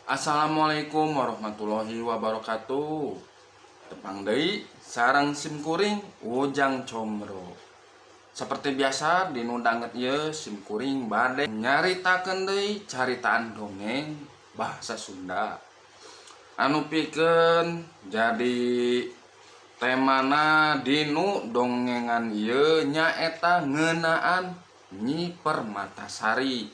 Assalamualaikum warahmatullahi wabarakatuh. Tepang deui sareng simkuring Ujang Comro. Seperti biasa dinu danget ye simkuring bade nyaritakeun deui caritaan dongeng bahasa Sunda. Anu pikeun jadi temana dinu dongengan ieu nyaeta ngeunaan Nyi Permatasari.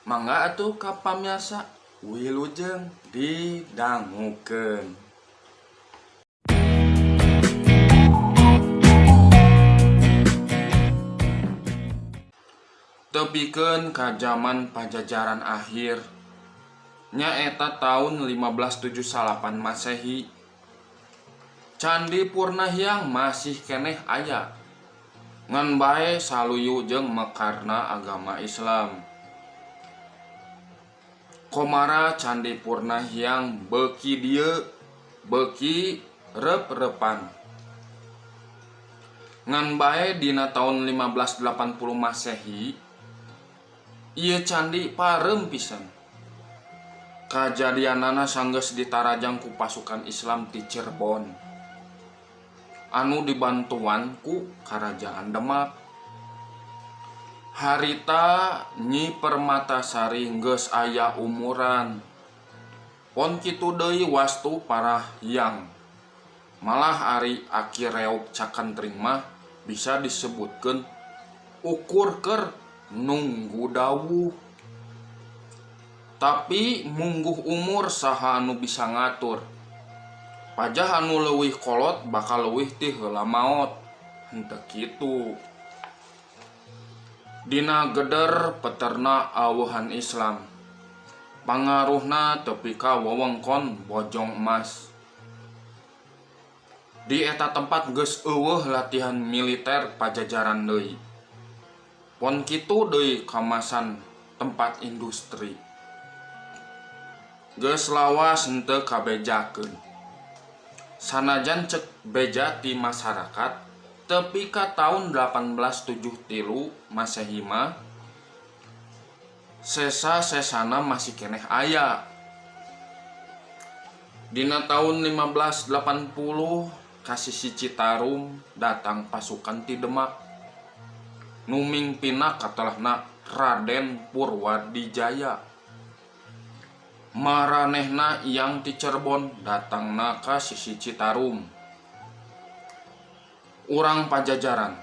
Mangga atuh ka pamiasa wilujeng didangukeun. Tepikeun ka zaman Pajajaran akhir nyaeta tahun 1578 Masehi. Candi Purnahyang masih keneh aya ngan bae saluyu jeung mekarna agama Islam. Komara Candi Purnahyang beuki dieu beuki rep-repan. Ngan bae dina tahun 1580 Masehi ieu candi parem pisan. Kajadianana sanggeus ditarajang ku pasukan Islam ti Cirebon anu dibantuan ku Karajaan Demak. Harita Nyi Permatasari geus aya umuran. Pon kitu deui wastu parahyang. Malah ari aki reog cakentring mah bisa disebutkeun ukur keur nunggu dawuh. Tapi mungguh umur saha anu bisa ngatur. Pajah anu leuwih kolot bakal leuwih ti heula maot. Henteu kitu. Dina geder peterna aweuhan Islam. Pangaruhna tepi ka wewengkon Bojong Emas. Di eta tempat geus eueuh latihan militer Pajajaran deui. Pon kitu deui kamasan tempat industri. Geus lawas henteu kabejakeun. Sanajan cek beja ti masyarakat tepi ka tahun 1873 Masehi mah sesa-sesana masih keneh aya. Dina tahun 1580 ka sisi Citarum datang pasukan ti Demak. Nu mingpina katelahna Raden Purwadijaya. Maranehna yang ti Cirebon datangna ka sisi Citarum. Urang Pajajaran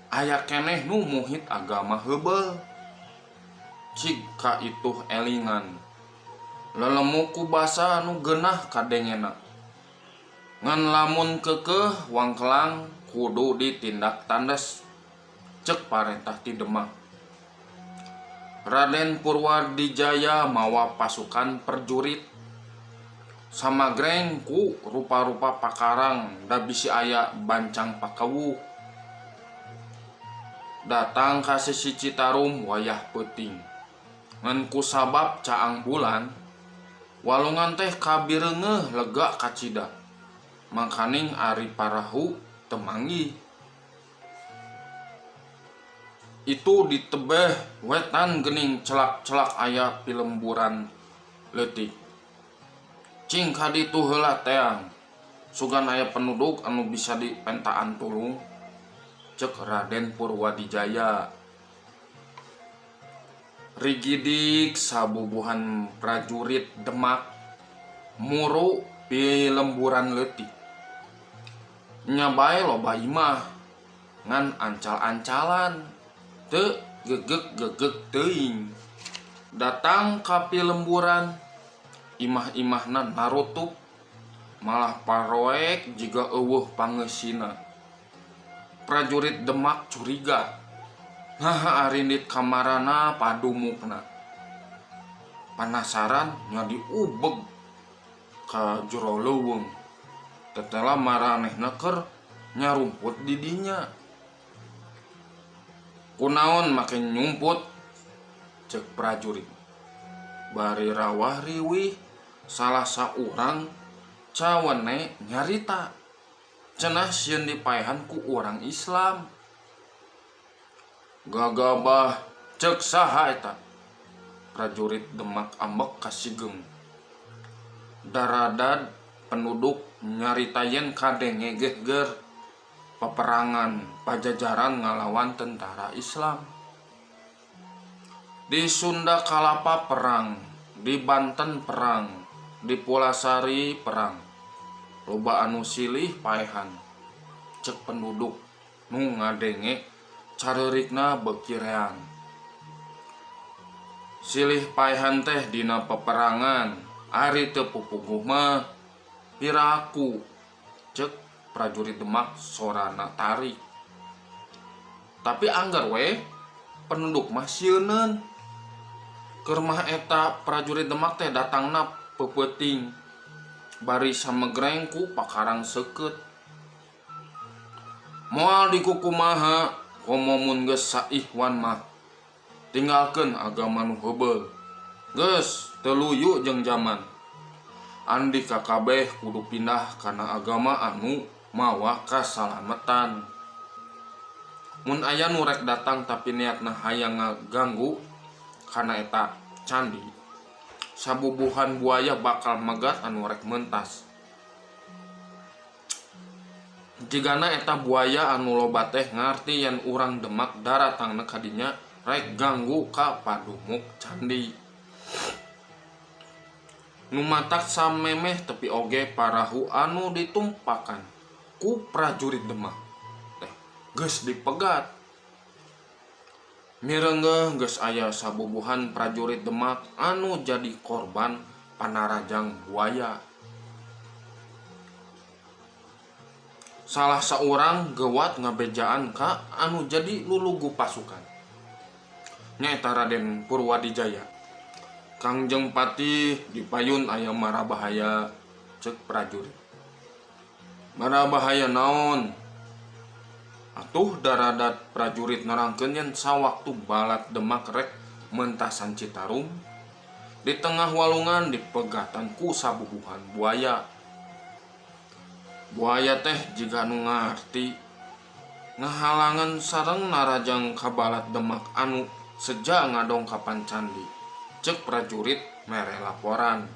aya keneh nu muhit agama heubeul. Cig ka ituh elingan lelemuk ku basa anu geunah kadengena. Ngan lamun keukeuh wangkelang kudu ditindak tandes, cek parentah ti Demak. Raden Purwadijaya mawa pasukan perjurit samagreng ku rupa-rupa pakarang da bisi aya bancang pakawuh. Datang ka sisi Citarum wayah peuting. Ngan ku sabab caang bulan walungan teh kabireungeuh lega kacida. Mangkaning ari parahu teu manggih. Itu ditebeh wetan geuning celak-celak aya pilemburan leutik. Cing kaditu heula teang sugan aya penduduk anu bisa dipentaan tulung, cek Raden Purwadijaya. Rigidik sabubuhan prajurit Demak muru pilemburan leutik. Nya bae loba imah ngan ancal-ancalan teu gegeg-gegeg teuing. Datang ka pilemburan imah-imahna narutup malah paroek jiga eueuh pangeusina. Prajurit Demak curiga naha arindit kamarana padumukna. Panasaran nya diubeg ka jero leuweung. Tetela maranehna keur nyarumput di dinya. Kunaon make nyumput, cek prajurit. Bari rawah riwih salah saurang cawene nyarita cenah sieun dipaehan ku urang Islam. Gagabah Cek saha eta? Prajurit Demak ambek kasigeng. Daradad penduduk nyaritayen kadenge geger peperangan Pajajaran ngalawan tentara Islam. Di Sunda Kalapa perang, di Banten perang, di Pulasari perang. Loba anu silih paehan. Cek penduduk nu ngadenge careurikna bekirean. Silih paehan teh dina peperangan, ari teu pupuguh mah piraku. Cek prajurit Demak sorana tarik. Tapi anggar we penduduk mah sieuneun. Keur mah eta prajurit Demak teh datangna peupeting bari samegreng ku pakarang seukeut. Moal dikukumaha komo mun geus saihwan mah tinggalkeun agama nu heubeul. Geus teu luyu jeung zaman. Andi kakabeh kudu pindah kana agama anu mawa kasalametan. Mun aya nu rek datang tapi niatna hayang ngaganggu kana eta candi, sabubuhan buaya bakal megat anu rek mentas. Jigana eta buaya anu loba teh ngarti yen urang Demak daratangna ka dinya rek ganggu ka padumuk candi. Nu matak samemeh tepi oge parahu anu ditumpakan ku prajurit Demak teh geus dipegat. Mireunggeuh geus aya sabubuhan prajurit Demak anu jadi korban panarajang buaya. Salah saurang geuwat ngabejaan ka anu jadi lulugu pasukan. Nyaeta Raden Purwadijaya. Kangjeng Patih dipayun aya marabahaya. Cek prajurit. Marabahaya naon? Atuh daradat prajurit nerangkeun yen sawaktu balat Demak rek mentasan Citarum, di tengah walungan dipegatan ku sabubuhan buaya. Buaya teh jiga nu ngarti ngahalangan sareng narajang kabalat Demak anu seja ngadongkapan candi. Cek prajurit mere laporan.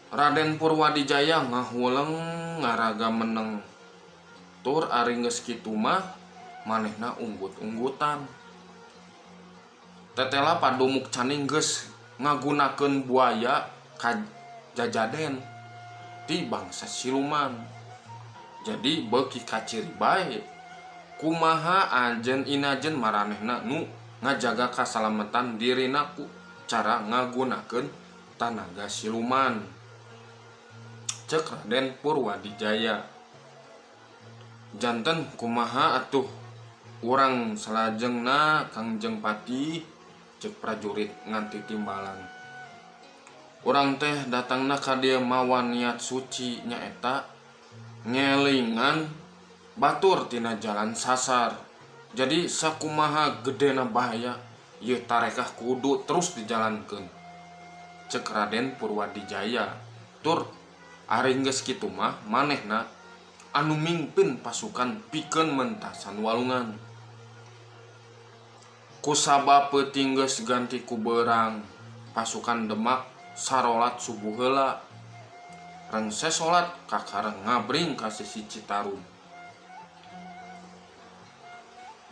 Raden Purwadijaya ngahuleung ngaraga meneng. Tur ari geus kitu mah manehna unggut-unggutan. Tetela padumuk candi geus ngagunakeun buaya ka jajaden ti bangsa siluman. Jadi beuki kaciri bae kumaha anjeun inajeun maranehna nu ngajaga kasalamatan dirina ku cara ngagunakeun tanaga siluman. Cek Raden Purwadijaya. Janten kumaha atuh urang salajengna Kangjeng Patih. Cek prajurit nganti timbalan. Urang teh datangna ka dieu mawa niat suci nyaeta ngelingan batur tina jalan sasar. Jadi sakumaha gedena bahaya ieu tarekah kudu terus dijalankeun. Cek Raden Purwadijaya. Tur ari geus kitu mah manehna anu mingpin pasukan pikeun mentasan walungan. Kusabab peuting geus ganti ku beurang, pasukan Demak sarolat subuh heula. Rengse salat kakareng ngabring ka sisi Citarum.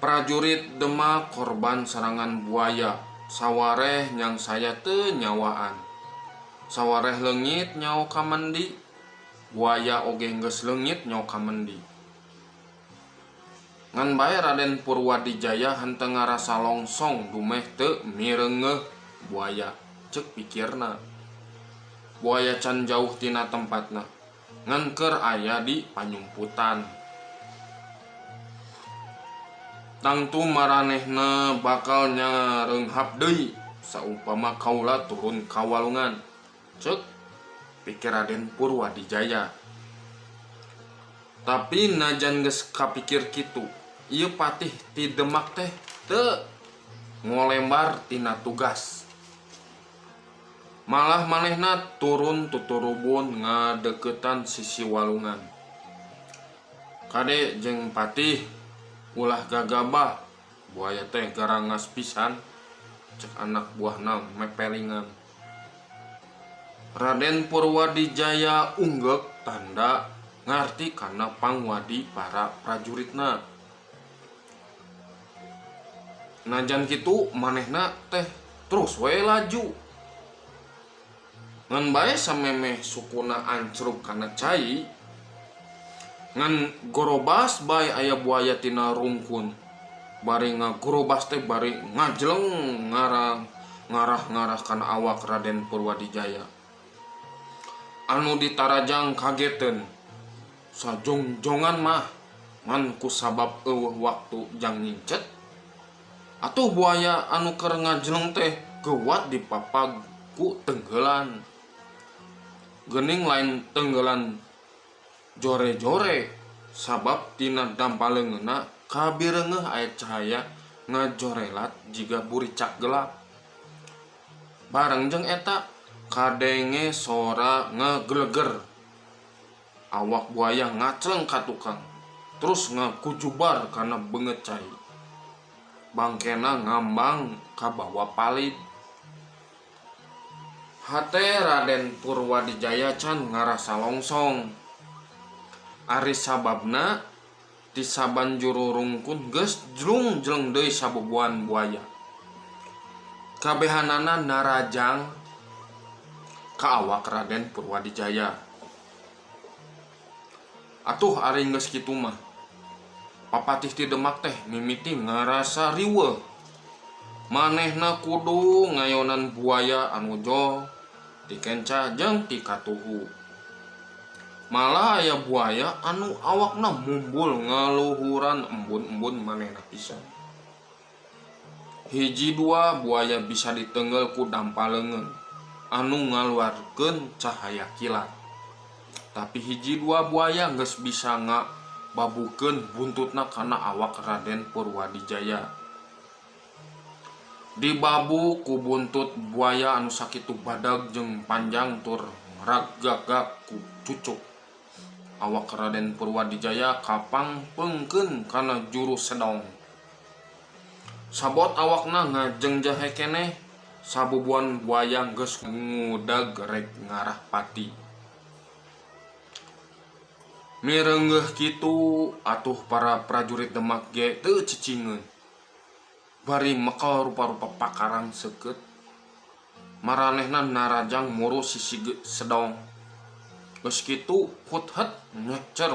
Prajurit Demak korban serangan buaya, sawareh nyang saya teu nyawaan. Sawareh leungit nyawa ka mandi, buaya oge geus leungit nyawa ka mandi. Ngan bae Raden Purwadijaya henteu ngarasa longsong dumeh teu mireungeun buaya. Cek pikirna. Buaya can jauh tina tempatna, ngan keur aya di panyumputan. Tangtu maranehna bakal nyareunghap deui saumpama kaula turun ka walungan. Cek pikir Raden Purwadijaya. Tapi najan geus kapikir kitu, ieu patih ti Demak teh teu ngolembar tina tugas. Malah manehna turun tuturubun ngadeukeutan sisi walungan. Kade jeung Patih ulah gagabah Buaya teh garangas pisan, cek anak buahna mepelingan. Raden Purwadijaya unggek tanda ngarti karena pangwadi para prajuritna. Najan kitu manehna teh terus we laju. Ngan bae samemeh sukuna ancruk kana cai. Ngan gorobas bae aya buaya tina rungkun. Bari ngagorobas teh bari ngajleng ngarah kana awak Raden Purwadijaya. Anu ditarajang kageteun. Sajongjongan mah ngan kusabab eueuh waktu jang ngincet. Atuh buaya anu keur ngajleng teh geuwat dipapag ku tenggelan. Geuning lain tenggelan jore-jore sabab tina dampaleungeunna kabireungeuh aya cahaya ngajorelat jiga buricak gelap. Bareng jeung eta kadenge sora ngegeleger. Awak buaya ngacleng ka tukang, terus ngakujubar kana beungeut cai. Bangkena ngambang ka bawah palid. Hate Raden Purwadijaya can ngarasa longsong. Ari sababna di saban juru rungkun geus jlung-jleng deui sabubuhan buaya. Kabehanana narajang ka awak Raden Purwadijaya. Atuh ari geus kitu mah papatih ti Demak teh mimiti ngarasa riweuh. Manehna kudu ngayonan buaya anu jol ti kenca jeung ti katuhu. Malah aya buaya anu awakna mumbul ngaluhuran embun-embun manehna pisan. Hiji dua buaya bisa ditenggel ku dampaleungeun anu ngaluarkeun cahaya kilat. Tapi hiji dua buaya geus bisa ngababukeun buntutna kana awak Raden Purwadijaya. Dibabu ku buntut buaya anu sakitu badag jeung panjang tur ragagak ku cucuk. Awak Raden Purwadijaya kapangpeungkeun kana juru sedong. Sabot awakna ngajeng jahe keneh, sabubuhan buaya geus ngudag rek ngarah pati. Mireunggeuh kitu atuh para prajurit Demak ge teu cicingeun. Bari mekal rupa-rupa pakarang seukeut. Maranehna narajang muru sisi sedong. Geus kitu hut-het ngecer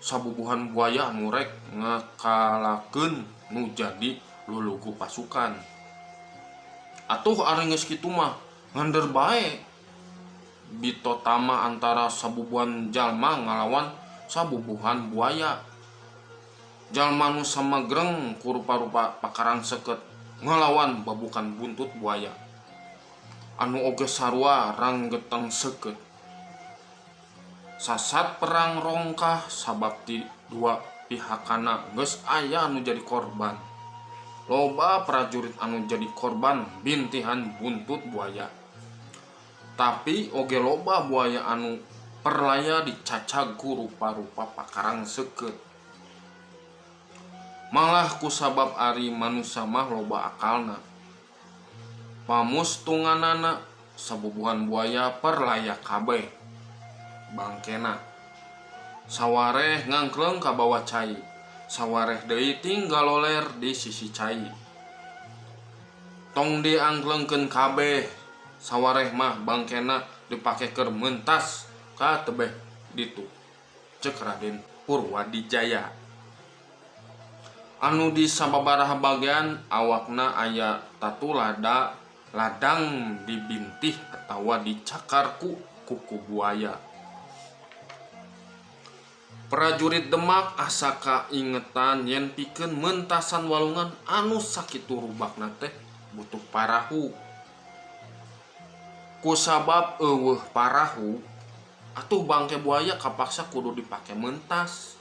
sabubuhan buaya anu rek ngakalakeun nu jadi lulugu pasukan. Atuh ari geus kitu mah ngander bae bitotama antara sabubuhan jalma ngalawan sabubuhan buaya. Jalma nu samagreng ku rupa-rupa pakarang seukeut ngalawan babukan buntut buaya anu oge sarua ranggeteng seukeut. Sasat perang rongkah sabab ti dua pihakana geus aya anu jadi korban. Loba prajurit anu jadi korban bintihan buntut buaya. Tapi oge loba buaya anu perlaya dicacag ku rupa-rupa pakarang seukeut. Malah kusabab ari manusia mah loba akalna. Pamustunganana sabubuhan buaya perlaya kabeh. Bangkena sawareh ngangkleng ka bawah cai, sawareh deui tinggal loler di sisi cai. Tong diangklengkeun kabeh, sawareh mah bangkena dipake keur meuntas ka tebeh ditu, cek Raden Purwadijaya. Anu di sababaraha bagean awakna aya tatu ladang dibintih atawa dicakar ku kuku buaya. Prajurit Demak asa kaingetan yen pikeun meuntasan walungan anu sakitu rubakna teh butuh parahu. Kusabab eueuh parahu, atuh bangke buaya kapaksa kudu dipake meuntas.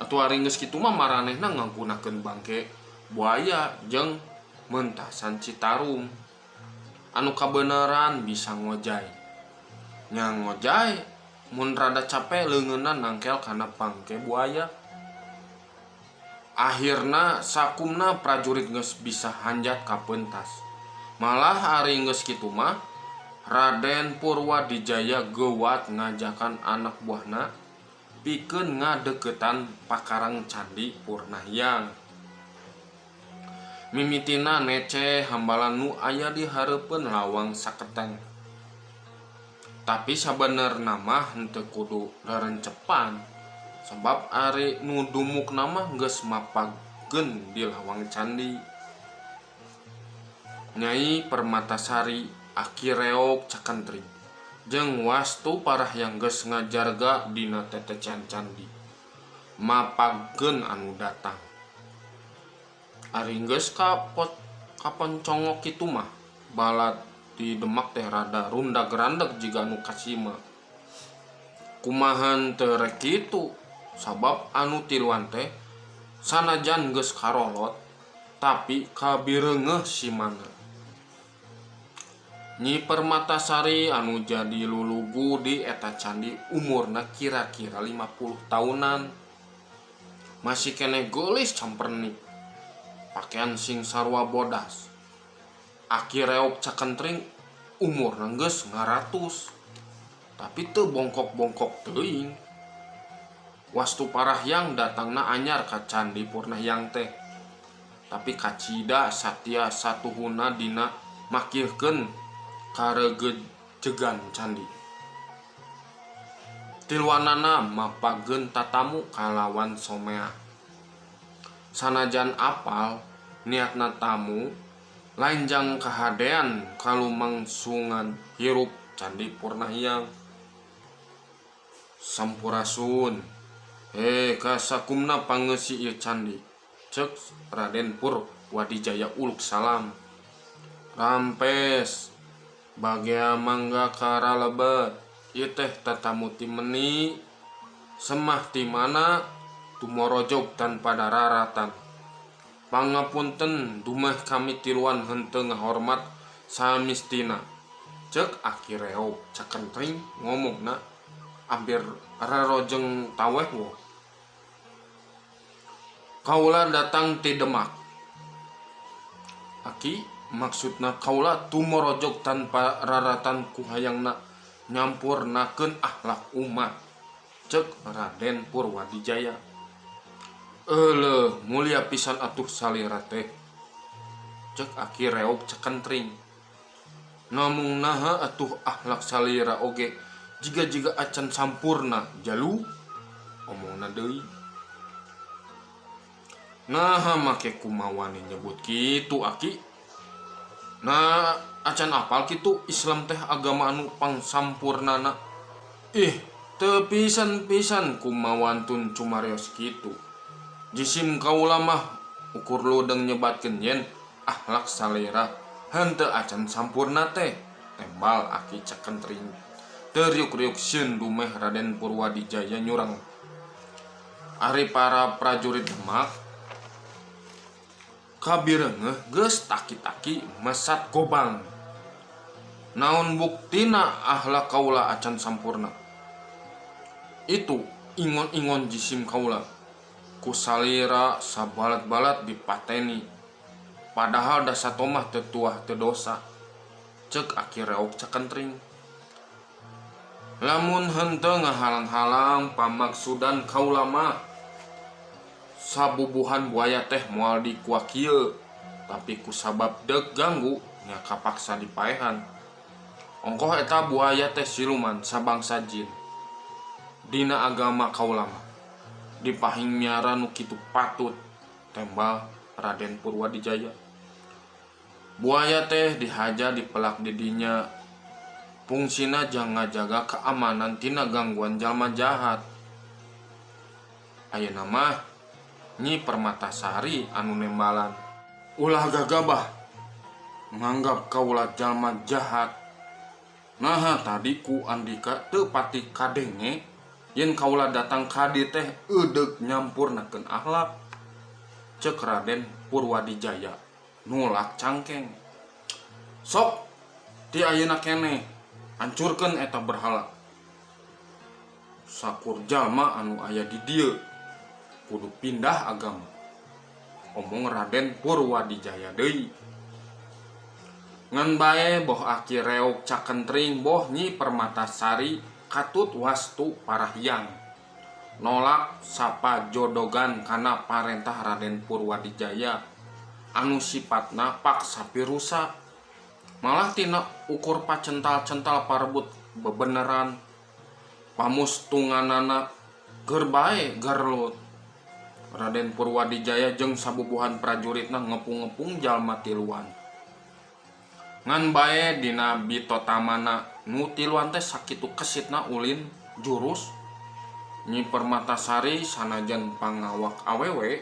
Atuh ari geus kitu mah maranehna nggunakeun bangke buaya jeung meuntasan Citarum. Anu kabeneran bisa ngojay. Nya ngojay mun rada capek leungeunna nangkel kana bangke buaya. Akhirna sakumna prajurit geus bisa hanjat ka pentas. Malah ari geus kitu mah Raden Purwadijaya geuwat ngajakan anak buahna pikeun ngadeukeutan pakarang Candi Purnahyang. Mimitina nece hambalan nu aya di hareupeun lawang saketeng. Tapi sabenerna mah henteu kudu rerencepan, sebab ari nu dumukna mah geus mapagkeun di lawang candi. Nyai Permatasari Aki Reog Cakentring jeung Wastu Parahyang geus ngajarga dina tetecean candi mapagkeun anu datang. Ari geus kaponcongok kitu mah balad di Demak teh rada rundag-randeg jiga anu kasima. Kumahan teu rek kitu, sabab anu tiluan teh sanajan geus karolot tapi kabireungeuh si mana. Nyi Permatasari anu jadi lulugu di eta candi umurna kira-kira 50 tahunan. Masih keneh geulis campernik, pakaian sing sarua bodas. Aki Reog Cakentring umurna geus 100, tapi teu bongkok-bongkok teuing. Wastu Parahyang datangna anyar ka Candi Purnahyang teh, tapi kacida satya satuhuna dina makihkeun karegejegan candi. Tiluanana mapagkeun tatamu kalawan somea. Sanajan apal niatna tamu lain jang kahadean kalumangsungan hirup Candi Purnahyang. Sampurasun, kasakumna pangeusi ieu candi, cek Raden Purwadijaya uluk salam. Rampes, bagea mangga karalebet, ieu teh tatamu ti meuni, semah ti mana tumorojog tanpa dararatan. Pangapunten dumeh kami tiluan henteu ngahormat samistina, cek Aki Reog Cakentring ngomongna hampir rarojeng taweh wo. Kaula datang ti Demak. Aki, maksudna kaula tumorojog tanpa raratan ku hayangna nyampurnakeun akhlak umat, cek Raden Purwadijaya. Mulia pisan atuh salira teh, cek Aki Reog Cakentring. Namung naha atuh akhlak salira oge jiga acan sampurna jalu, omongna deui. Naha make kumawani nyebut kitu Aki? Nah, acan apal kitu Islam teh agama anu pangsampurnana. Teu pisan-pisan kumawantun cumarios kitu. Jisim kaula mah ukur ludeng nyebatkeun yen akhlak salira henteu acan sampurna teh, tembal Aki Cakentring. Teriuk-riuk sieun dumeh Raden Purwadijaya nyurang. Ari para prajurit Demak kabireungeuh geus taki-taki mesat gobang. Naon buktina akhlak kaula acan sampurna? Itu ingon-ingon jisim kaula ku salira sabalat-balat dipateni, padahal da satomah teu tuah teu dosa, cek Aki Reog Cakentring. Lamun henteu ngahalang-halang pamaksudan kaula mah sabubuhan buaya teh moal dikuak kieu, tapi ku sabab deuk ganggu nya kapaksa dipaehan. Ongkoh eta buaya teh siluman sabangsa jin. Dina agama kaula mah dipahing miara nu kitu patut, tembal Raden Purwadijaya. Buaya teh dihaja dipelak didinya, fungsina jang ngajaga keamanan tina gangguan jalma jahat. Ayeuna mah Nyi Permatasari anu nembalan, ulah gagabah nganggap kaula jalma jahat. Nah tadi ku Andika teu pati kadenge yen kaula datang kadi teh eudeg nyampurnakeun akhlak, cek Raden Purwadijaya nulak cangkeng. Sok ti ayeuna keneh hancurkeun eta berhala. Sakur jalma anu aya di dieu kudu pindah agama, omong Raden Purwadijaya deui. Ngan bae boh aki reog cakentring boh Nyi Permatasari katut wastu parahyang nolak sapa jodogan kana parentah Raden Purwadijaya anu sifatna paksa pirusa. Malah tina ukur pacental-cental parebut bebeneran pamustunganana gerbae garlut. Raden Purwadijaya jeung sabubuhan prajuritna ngepung-ngepung jalma tiluan. Ngan bae dina bitotamana nu tiluan teh sakitu kesitna ulin jurus. Nyi Permatasari sanajan pangawak awewe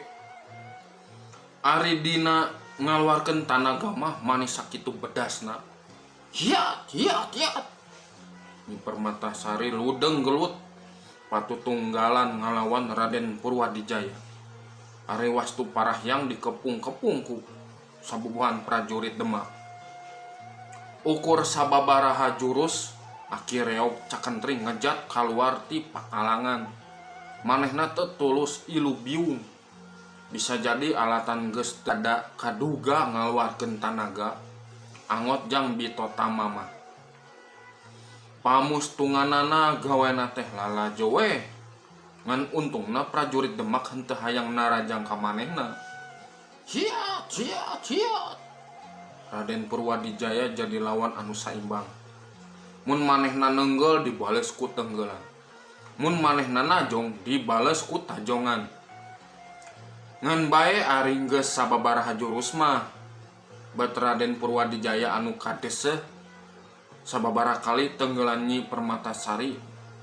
ari dina ngaluarkeun tanaga mah manis sakitu bedasna. Hiat. Nyi Permatasari ludeng gelut patutunggalan ngalawan Raden Purwadijaya. Ari wastu parahyang dikepung-kepung ku sabubuhan prajurit Demak. Ukur sababaraha jurus aki reog cakentring ngejat kaluar ti pakalangan. Manehna teu tulus ilu biung. Bisa jadi alatan geus tada kaduga ngaluarkeun tanaga angot jang bitotama mah. Pamustunganana gawena teh lalajo we. Ngan untungna prajurit Demak henteu hayang narajang ka manehna. Hiat. Raden Purwadijaya jadi lawan anu saimbang. Mun manehna nenggel dibales ku tenggelan. Mun manehna najong dibales ku tajongan. Ngan bae ari geus sababaraha jurus mah bet Raden Purwadijaya anu kadeseh sababaraha kali tenggelan Nyi Permatasari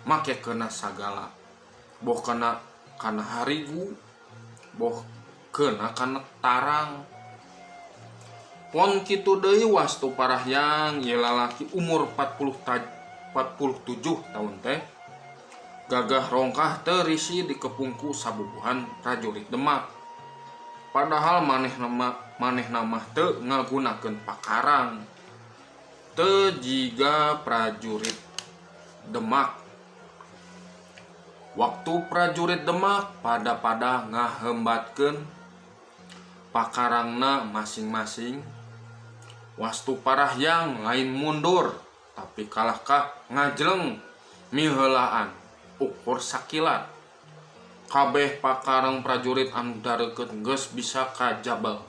make kena sagala. Boh kena kana harigu, boh kena kana tarang. Pon kitu deui wastu parahyang ieu lalaki umur 47 tahun teh gagah rongkah teu risi dikepungku sabubuhan prajurit Demak. Padahal manehna mah teu ngagunakeun pakarang, teu jiga prajurit Demak. Waktu prajurit Demak pada ngahembatkeun pakarangna masing-masing, wastu parahyang lain mundur tapi kalahkah ngajleng miheulaan ukur sakilat. Kabeh pakarang prajurit anu dareukeut geus bisa kajabel.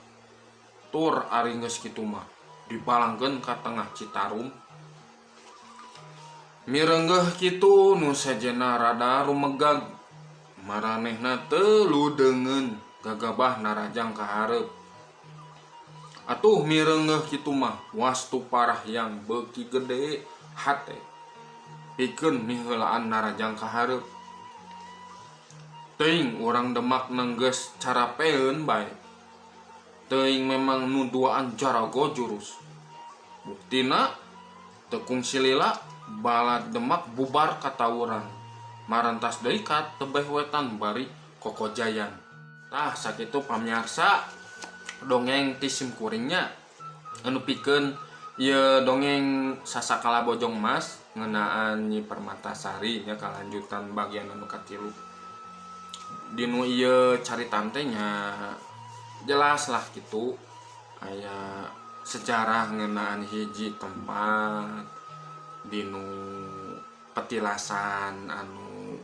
Tur ari geus kitu mah dibalangkeun ka tengah Citarum. Mirenggeh kitu nu sejenna rada rumegag. Maranehna teu ludeungeun gagabah narajang ka hareup. Atuh mirenggeh kitu mah wastu parahyang beuki gede hate pikeun miheulaan narajang ka hareup. Teuing urang Demak nenggeus carapeun bae. Teuing memang nu duaan jarago jurus. Buktina teu kungsi lila balad Demak bubar katawuran. Marantas deui ka tebeh wetan bari Kokojayan. Tah sakitu pamiarsa dongeng ti simkuringnya anu pikeun ieu dongeng Sasakala Bojong Mas ngeunaan Nyi Permatasari nya kalanjutan bagian anu katilu. Dinu ieu caritan teh nya jelas lah gitu aya sejarah ngeunaan hiji tempat dinu petilasan anu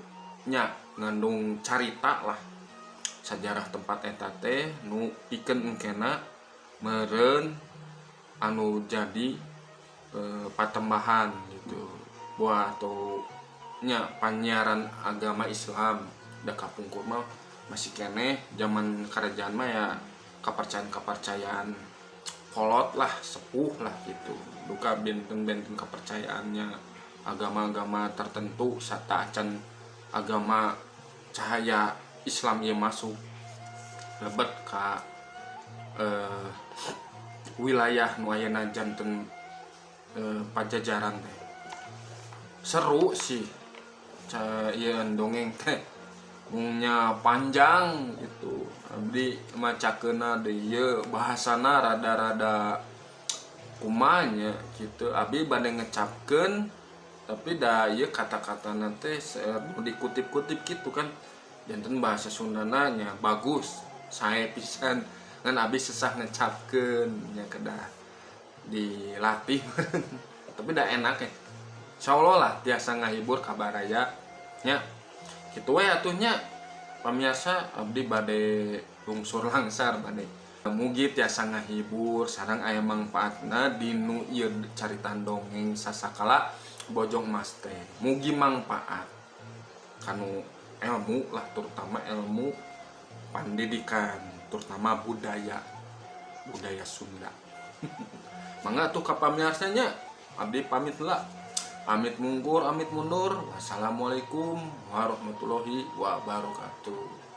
nya ngandung carita lah sejarah tempat eta teh nu pikeun engkena meureun anu jadi patembahan gitu buat atau nya panyiaran agama Islam da kapungkur mah masih keneh zaman kerajaan mah ya kepercayaan kolot lah sepuh lah gitu duka benteng-benteng kepercayaannya agama-agama tertentu serta acan agama cahaya Islam yang masuk lebet ka wilayah nu ayeuna janten Pajajaran teh. Seru sih ieu dongeng teh nya panjang gitu. Abdi macakeuna deui ieu bahasana rada-rada kumanya gitu. Abdi bade ngecapkeun tapi da ieu kata-katana teh dikutip-kutip gitu kan. Janten bahasa Sundana nya bagus, sae pisan ngan abdi sesah ngecapkeun nya kedah dilatih. Tapi dah enak ya. Insyaallah lah tiasa ngahibur kabaraya nya. Kitu we atuhnya pamirsa abdi bade lungsur langsar bade. Mugi tiasa ngahibur sareng aya mangpaatna dinu ieu carita dongeng sasakala Bojong Mas teh. Mugi mangpaat kanu ilmu lah, terutama ilmu pendidikan, terutama budaya Sunda. Mangga tuh ka pamiarsanya abdi pamit lah. Pamit mundur. Wassalamualaikum warahmatullahi wabarakatuh.